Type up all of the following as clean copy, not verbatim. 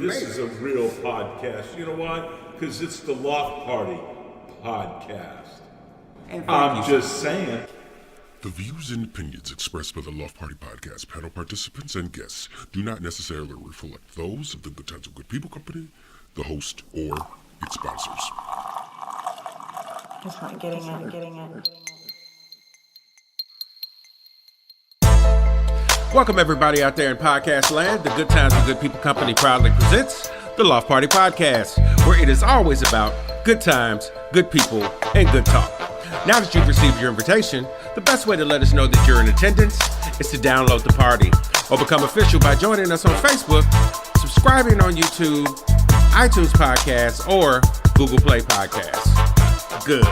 this is a real podcast. You know why? Because it's the Loft Party podcast. I'm just saying. The views and opinions expressed by the Loft Party podcast panel participants and guests do not necessarily reflect those of the Good Times of Good People Company, the host, or its sponsors. Just not getting it. Welcome everybody out there in podcast land. The Good Times of Good People Company proudly presents the Loft Party Podcast, where it is always about good times, good people, and good talk. Now that you've received your invitation, the best way to let us know that you're in attendance is to download the party or become official by joining us on Facebook, subscribing on YouTube, iTunes Podcasts, or Google Play Podcasts. Good.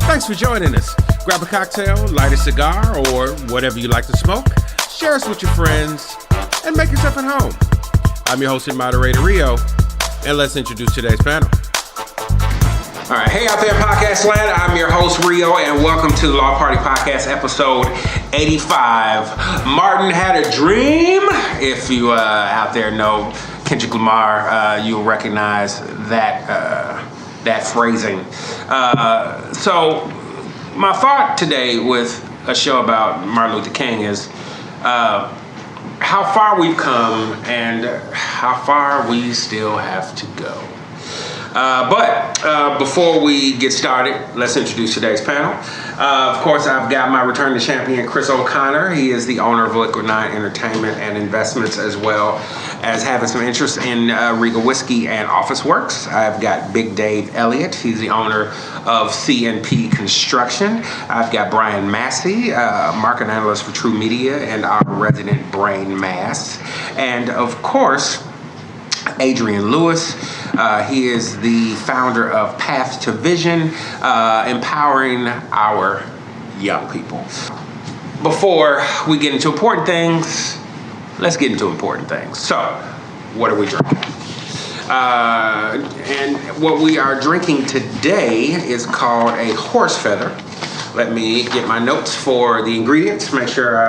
Thanks for joining us. Grab a cocktail, light a cigar, or whatever you like to smoke. Share us with your friends, and make yourself at home. I'm your host and moderator, Rio, and let's introduce today's panel. All right, hey out there in podcast land, I'm your host, Rio, and welcome to the Loft Party Podcast, episode 85. Martin had a dream. If you out there know Kendrick Lamar, you'll recognize that phrasing. So my thought today with a show about Martin Luther King is how far we've come and how far we still have to go. But before we get started, let's introduce today's panel. Of course, I've got my returning champion, Chris O'Connor. He is the owner of Liquid Nine Entertainment and Investments, as well as having some interest in Regal Whiskey and Office Works. I've got Big Dave Elliott. He's the owner of CNP Construction. I've got Brian Massey, market analyst for True Media and our resident brain mass. And of course, Adrian Lewis. He is the founder of Path to Vision, empowering our young people. Before we get into important things, let's get into important things. So, what are we drinking? And what we are drinking today is called a horse feather. Let me get my notes for the ingredients, make sure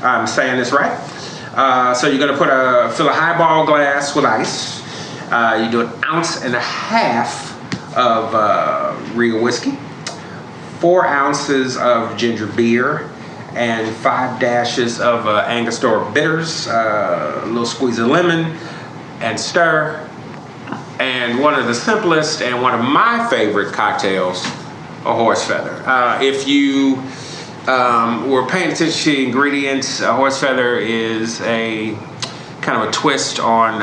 I'm saying this right. So you're gonna fill a highball glass with ice. You do 1.5 ounces of Regal whiskey, 4 ounces of ginger beer, and 5 dashes of Angostura bitters, a little squeeze of lemon, and stir. And one of the simplest and one of my favorite cocktails, a horse feather. If you were paying attention to the ingredients, a horse feather is a kind of a twist on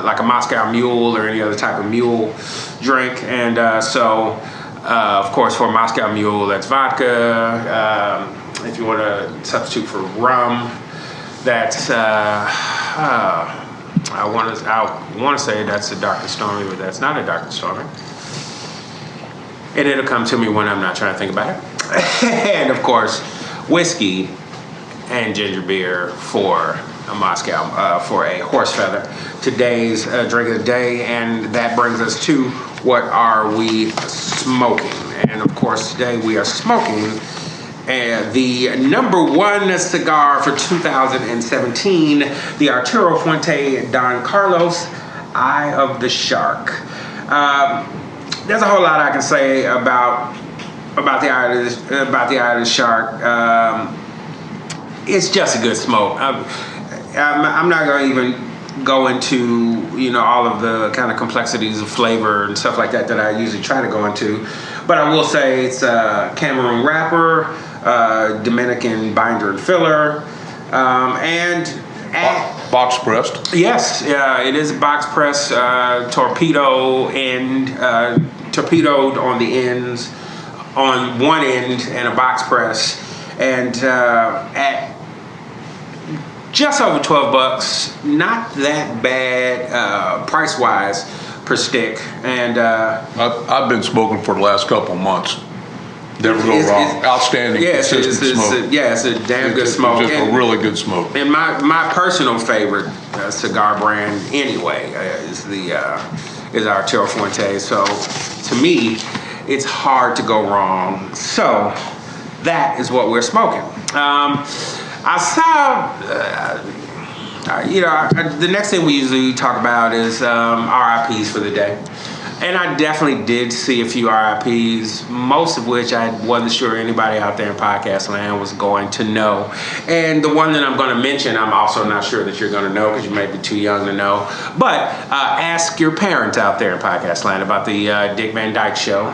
like a Moscow Mule or any other type of mule drink. And of course, for a Moscow Mule, that's vodka. If you want to substitute for rum, that's I want to say that's a dark and stormy, but that's not a dark and stormy. And it'll come to me when I'm not trying to think about it. And of course, whiskey and ginger beer for a Moscow, for a horse feather. Today's drink of the day, and that brings us to what are we smoking? And of course, today we are smoking the #1 cigar for 2017, the Arturo Fuente Don Carlos Eye of the Shark. There's a whole lot I can say about the eye of the shark. It's just a good smoke. I'm not going to even go into all of the kind of complexities of flavor and stuff like that I usually try to go into, but I will say it's Cameroon wrapper, Dominican binder and filler, and box pressed. Yes, it is box pressed, torpedoed on the ends, on one end, and a box press, and at just over $12, not that bad price wise per stick. And I've been smoking for the last couple of months. Never go wrong. Outstanding, consistent smoke. It's a damn good smoke. Just a really good smoke. And my personal favorite cigar brand anyway is Arturo Fuente. So to me, it's hard to go wrong. So that is what we're smoking. I saw the next thing we usually talk about is RIPs for the day. And I definitely did see a few RIPs, most of which I wasn't sure anybody out there in podcast land was going to know. And the one that I'm going to mention, I'm also not sure that you're going to know because you may be too young to know. But ask your parents out there in podcast land about the Dick Van Dyke Show,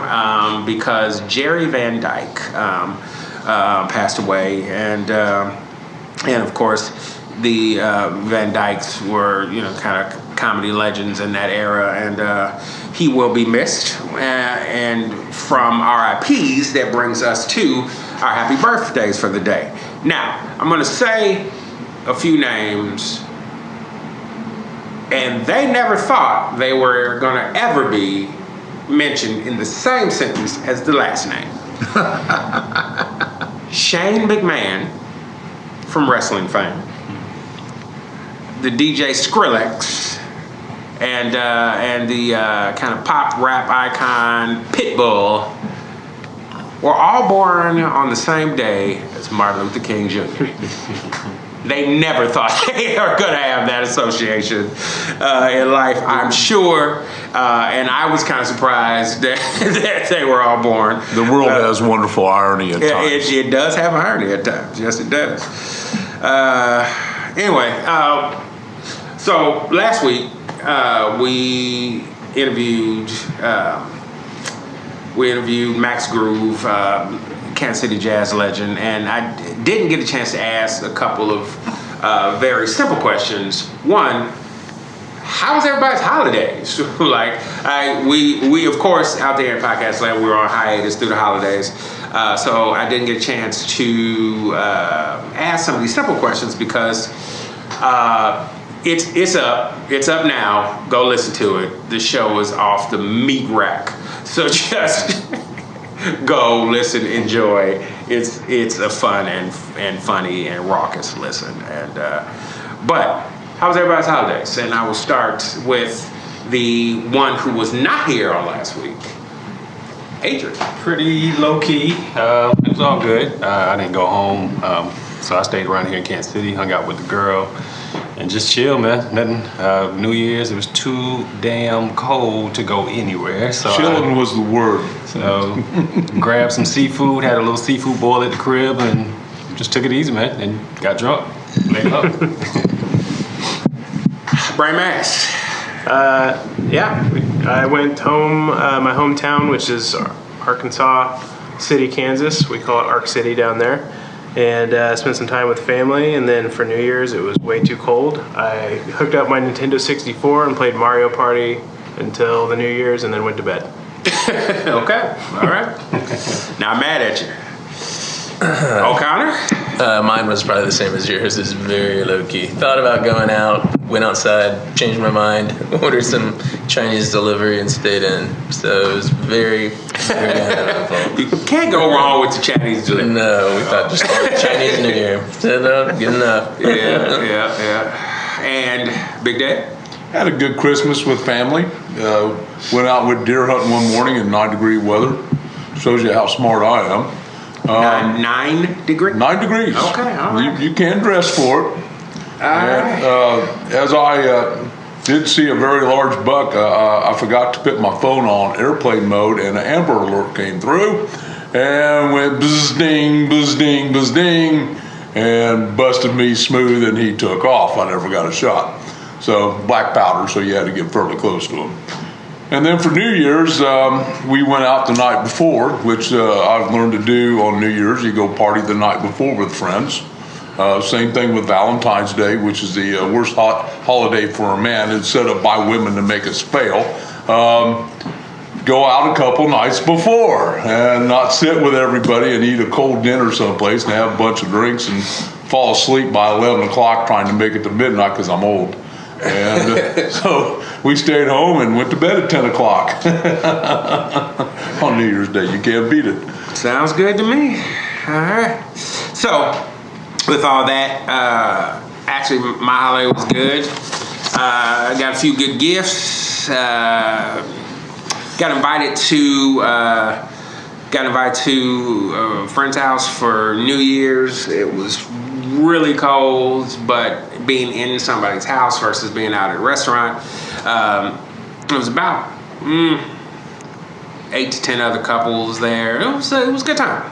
because Jerry Van Dyke passed away. And of course, the Van Dykes were, kind of comedy legends in that era, and he will be missed. And from RIPs, that brings us to our happy birthdays for the day. Now, I'm going to say a few names, and they never thought they were going to ever be mentioned in the same sentence as the last name. Shane McMahon from wrestling fame, the DJ Skrillex, and the kind of pop rap icon Pitbull were all born on the same day as Martin Luther King Jr. They never thought they were going to have that association in life, I'm sure. And I was kind of surprised that they were all born. The world has wonderful irony at times. It does have irony at times. Yes, it does. Anyway, so last week we interviewed Max Groove, Kansas City jazz legend, and I didn't get a chance to ask a couple of very simple questions. One, how was everybody's holidays? We of course out there in podcast land, we were on hiatus through the holidays, so I didn't get a chance to ask some of these simple questions because it's up now. Go listen to it. The show is off the meat rack, so just go listen, enjoy. It's a fun and funny and raucous listen. And but how was everybody's holidays? And I will start with the one who was not here on last week, Adrian. Pretty low key. It was all good. I didn't go home, so I stayed around here in Kansas City, hung out with the girl, and just chill, man. Nothing. New Year's, it was too damn cold to go anywhere. So Chilling was the word. So grabbed some seafood, had a little seafood boil at the crib, and just took it easy, man, and got drunk. Laid up. Brian Max. I went home, my hometown, which is Arkansas City, Kansas. We call it Ark City down there. And spent some time with family. And then for New Year's, it was way too cold. I hooked up my Nintendo 64 and played Mario Party until the New Year's, and then went to bed. Okay, all right. Now I'm mad at you. O'Connor? Mine was probably the same as yours. It's very low key. Thought about going out, went outside, changed my mind, ordered some Chinese delivery and stayed in. So it was very, very uneventful. You can't go wrong with the Chinese delivery. No, we thought just Chinese New Year. Said no, good enough. Yeah. And Big Dad? Had a good Christmas with family. Went out with deer hunting one morning in 9-degree weather. Shows you how smart I am. 9 degrees? 9 degrees. Okay, all right. You can dress for it. As I did see a very large buck, I forgot to put my phone on airplane mode, and an Amber Alert came through and went buzz ding, buzz ding, buzz ding, and busted me smooth, and he took off. I never got a shot. So black powder, so you had to get fairly close to him. And then for New Year's, we went out the night before, which I've learned to do on New Year's. You go party the night before with friends. Same thing with Valentine's Day, which is the worst holiday for a man. It's set up by women to make us fail. Go out a couple nights before and not sit with everybody and eat a cold dinner someplace and have a bunch of drinks and fall asleep by 11 o'clock trying to make it to midnight because I'm old. And so we stayed home and went to bed at 10 o'clock on New Year's Day. You can't beat it. Sounds good to me. All right. So, with all that, actually, my holiday was good. I got a few good gifts. Got invited to a friend's house for New Year's. It was really cold, but being in somebody's house versus being out at a restaurant, it was about 8 to 10 other couples there. It was a good time.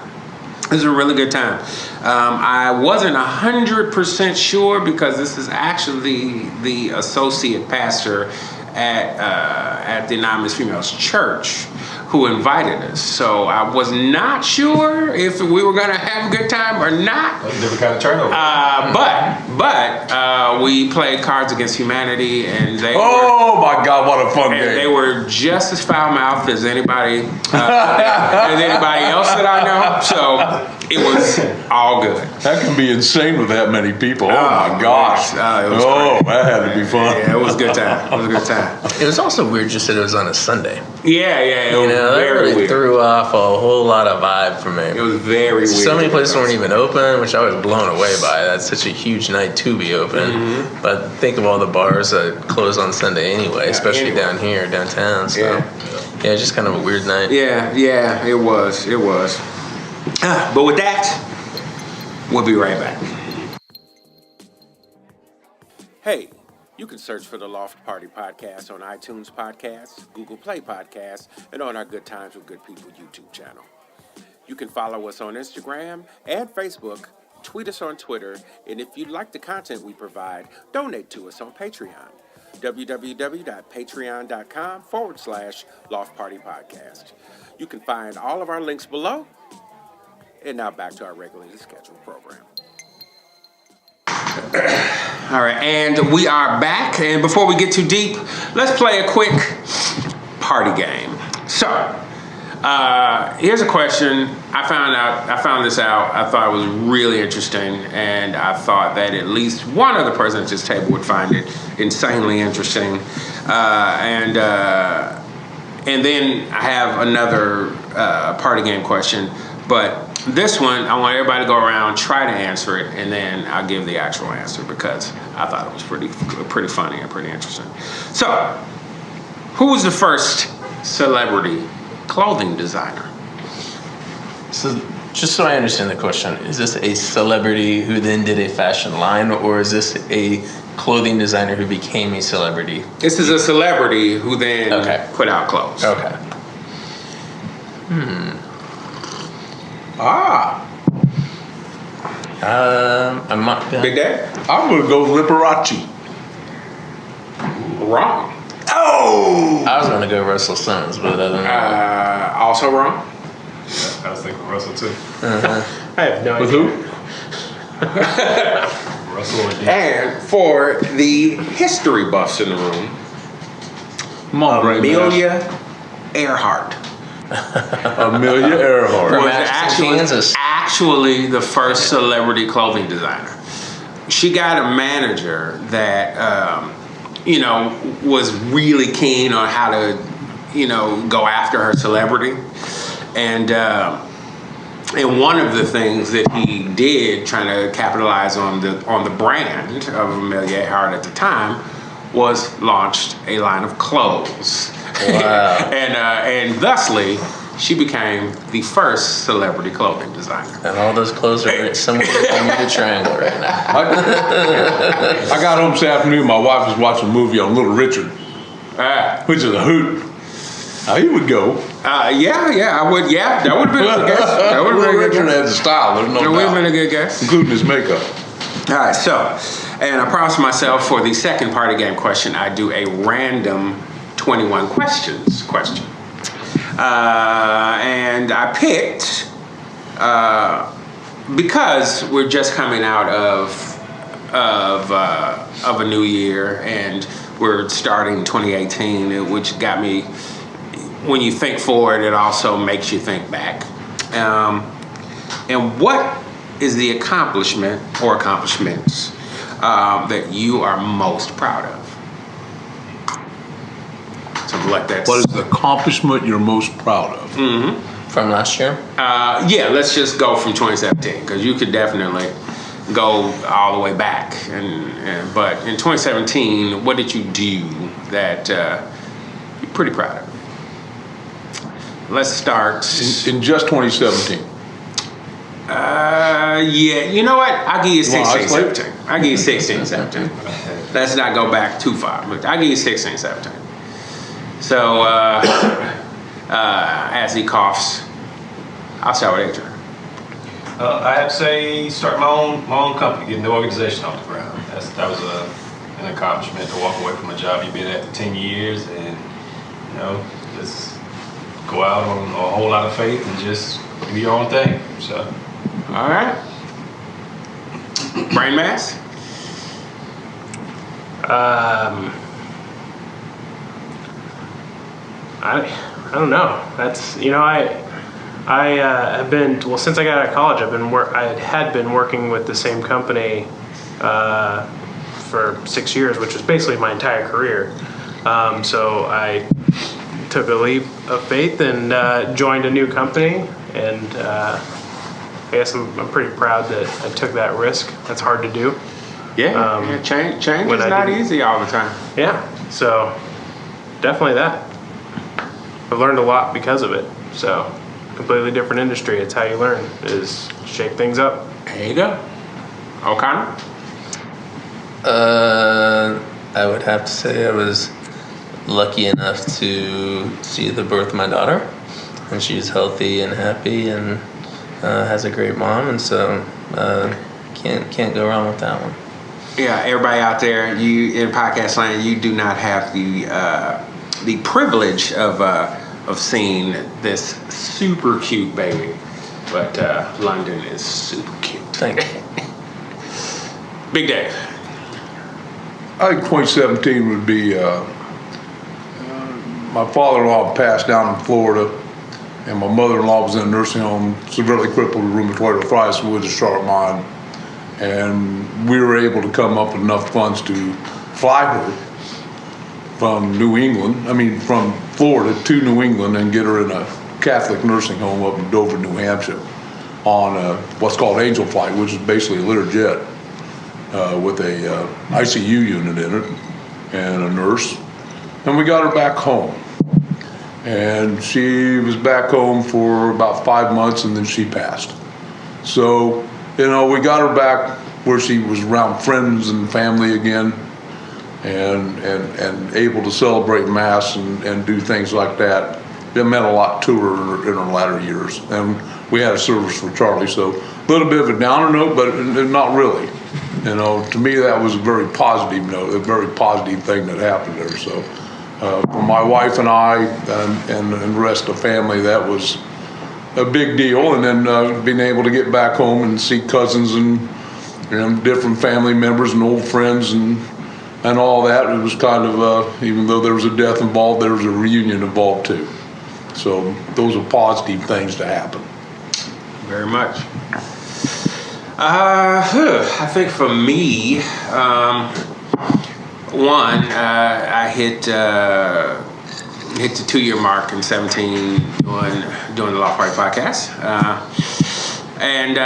It was a really good time. I wasn't 100% sure because this is actually the associate pastor at the Anonymous Females Church who invited us. So I was not sure if we were going to have a good time or not. That's a different kind of turnover. But we played Cards Against Humanity, and they my God, what a fun and game. they were just as foul-mouthed as anybody else that I know. So it was all good. That can be insane with that many people. Oh my gosh. It was crazy. That had to be fun. Yeah, it was a good time. It was a good time. It was also weird just that it was on a Sunday. Yeah, it was That very really weird. threw off a whole lot of vibe for me. It was very weird. So many places weren't even open, which I was blown away by. That's such a huge night to be open. Mm-hmm. But think of all the bars that close on Sunday anyway, especially down here, downtown. So yeah, just kind of a weird night. Yeah, it was. But with that, we'll be right back. Hey, you can search for the Loft Party Podcast on iTunes Podcasts, Google Play Podcasts, and on our Good Times with Good People YouTube channel. You can follow us on Instagram and Facebook, tweet us on Twitter, and if you like the content we provide, donate to us on Patreon. www.patreon.com/Loft Party Podcast. You can find all of our links below. And now back to our regularly scheduled program. All right, and we are back. And before we get too deep, let's play a quick party game. So, here's a question. I found this out. I thought it was really interesting, and I thought that at least one of the person at this table would find it insanely interesting. And then I have another party game question, but this one, I want everybody to go around, try to answer it, and then I'll give the actual answer because I thought it was pretty funny and pretty interesting. So, who was the first celebrity clothing designer? So just so I understand the question, is this a celebrity who then did a fashion line, or is this a clothing designer who became a celebrity? This is a celebrity who then put out clothes. Okay. I'm not Big Dad? I'm going to go Liberace. Wrong. Oh! I was going to go Russell Simmons, but other than that. Also wrong. I was thinking Russell too. I have no With idea. who? Russell and And for the history buffs in the room, Come on, Ray. Amelia Earhart Amelia Earhart. From was Ashton, Kansas. actually the first celebrity clothing designer. She got a manager that was really keen on how to go after her celebrity, and one of the things that he did, trying to capitalize on the brand of Amelia Earhart at the time, was launched a line of clothes. Wow. and thusly, she became the first celebrity clothing designer. And all those clothes are somewhere in the triangle right now. I got home this afternoon. My wife was watching a movie on Little Richard, which is a hoot. Now he would go. I would. Yeah, that would have been a good guess. That would have been a Little good Richard guess. had the style. There's no That would have been a doubt, good guess. including his makeup. All right, so, and I promised myself for the second party game question, I do a random 21 questions question. And I picked, because we're just coming out of a new year and we're starting 2018, which got me, when you think forward, it also makes you think back. And what is the accomplishment or accomplishments that you are most proud of? Something like that. What is the accomplishment you're most proud of? Mm-hmm. From last year? Let's just go from 2017, because you could definitely go all the way back. But in 2017, what did you do that you're pretty proud of? Let's start. In just 2017. Yeah, you know what? I'll give you You want 16, ice plate? 17. I'll give you 16, 17. Let's not go back too far, but I'll give you 16, 17. So, as he coughs, I'll start with Adrian. I have to say, start my own company, getting the organization off the ground. That was an accomplishment, to walk away from a job you've been at for 10 years and, just go out on a whole lot of faith and just do your own thing. So, All right. Brain mass? I don't know. That's I have been since I got out of college. I had been working with the same company for 6 years, which was basically my entire career. So I took a leap of faith and joined a new company, and I guess I'm pretty proud that I took that risk. That's hard to do. Yeah, change is when I not didn't- easy all the time. Yeah, so definitely that. I've learned a lot because of it. So completely different industry. It's how you learn, is shake things up. There you go. O'Connor? I would have to say I was lucky enough to see the birth of my daughter, and she's healthy and happy and has a great mom, and so can't go wrong with that one. Yeah, everybody out there, you in podcast land, you do not have the privilege of seeing this super cute baby, but London is super cute. Thank you. Big Dave. I think 2017 would be my father-in-law passed down in Florida, and my mother-in-law was in a nursing home, severely crippled with rheumatoid arthritis with a sharp mind. And we were able to come up with enough funds to fly her from Florida to New England and get her in a Catholic nursing home up in Dover, New Hampshire, on what's called Angel Flight, which is basically a Learjet with a ICU unit in it and a nurse. And we got her back home. And she was back home for about 5 months, and then she passed. So, we got her back where she was around friends and family again, and able to celebrate Mass and do things like that. It meant a lot to her in her latter years. And we had a service for Charlie, so a little bit of a downer note, but not really. To me, that was a very positive note, a very positive thing that happened there. So for my wife and I and the rest of the family, that was a big deal. And then being able to get back home and see cousins and different family members and old friends and all that, it was kind of, even though there was a death involved, there was a reunion involved too. So those are positive things to happen. Very much. I think for me, I hit the 2-year mark in 2017 doing the Loft Party podcast, and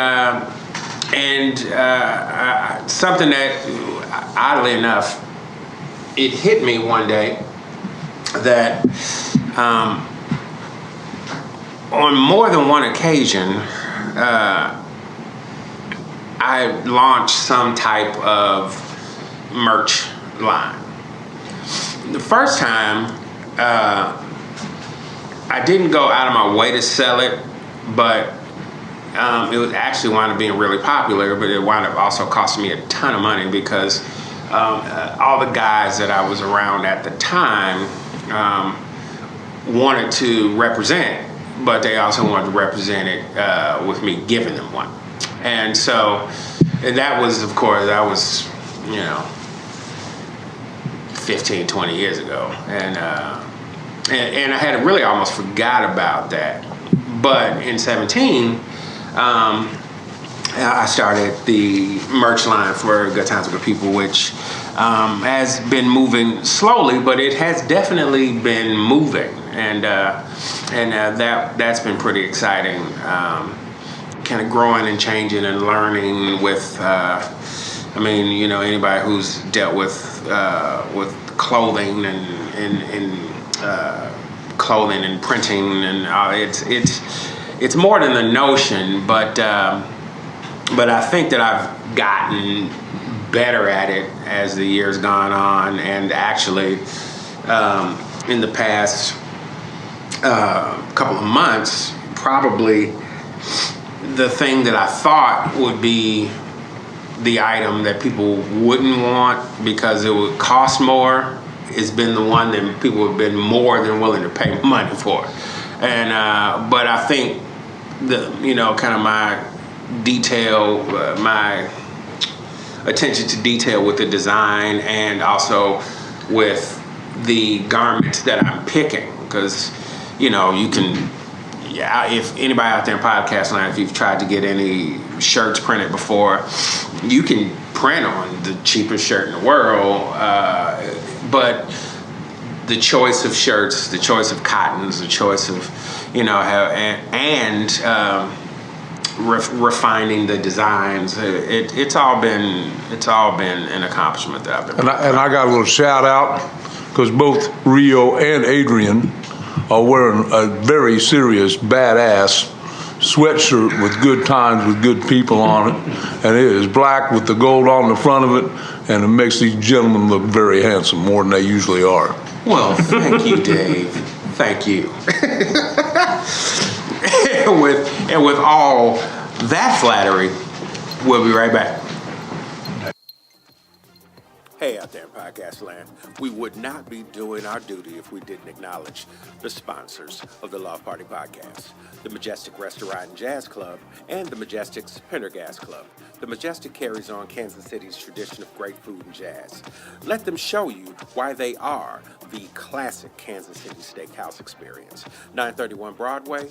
something that, oddly enough, it hit me one day that on more than one occasion, I launched some type of merch line. The first time, I didn't go out of my way to sell it, but it was actually wound up being really popular, but it wound up also costing me a ton of money because all the guys that I was around at the time wanted to represent, but they also wanted to represent it with me giving them one. And so that was, of course, 15, 20 years ago. And I had really almost forgot about that. But in 2017, I started the merch line for Good Times with Good People, which has been moving slowly, but it has definitely been moving. And that's been pretty exciting. Kind of growing and changing and learning with, anybody who's dealt with clothing and clothing and printing and it's it's more than the notion, but I think that I've gotten better at it as the years gone on, and actually in the past couple of months, probably the thing that I thought would be the item that people wouldn't want because it would cost more has been the one that people have been more than willing to pay money for. And but I think kind of my detail, my attention to detail with the design, and also with the garments that I'm picking, because you can, if anybody out there in podcast land, if you've tried to get any shirts printed before, you can print on the cheapest shirt in the world, but the choice of shirts, the choice of cottons, the choice of refining the designs, it's all been an accomplishment that I've been. And I got a little shout out because both Rio and Adrian are wearing a very serious, badass sweatshirt with good times with good people on it, and it is black with the gold on the front of it, and it makes these gentlemen look very handsome, more than they usually are. Well, thank you, Dave. Thank you. and with all that flattery, we'll be right back. Hey out there in podcast land, we would not be doing our duty if we didn't acknowledge the sponsors of the Loft Party Podcast, the Majestic Restaurant and Jazz Club, and the Majestic's Pendergast Club. The Majestic carries on Kansas City's tradition of great food and jazz. Let them show you why they are the classic Kansas City steakhouse experience. 931 Broadway,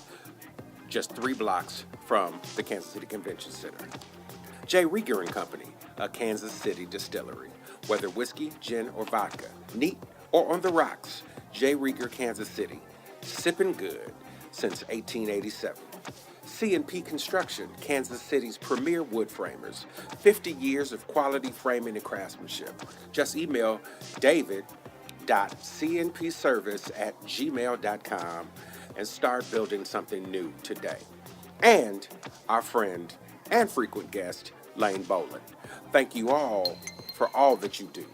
just 3 blocks from the Kansas City Convention Center. J. Rieger & Company, a Kansas City distillery. Whether whiskey, gin, or vodka, neat or on the rocks, J. Rieger, Kansas City, sipping good since 1887. C&P Construction, Kansas City's premier wood framers. 50 years of quality framing and craftsmanship. Just email david.cnpservice@gmail.com and start building something new today. And our friend and frequent guest, Lane Boland. Thank you all for all that you do.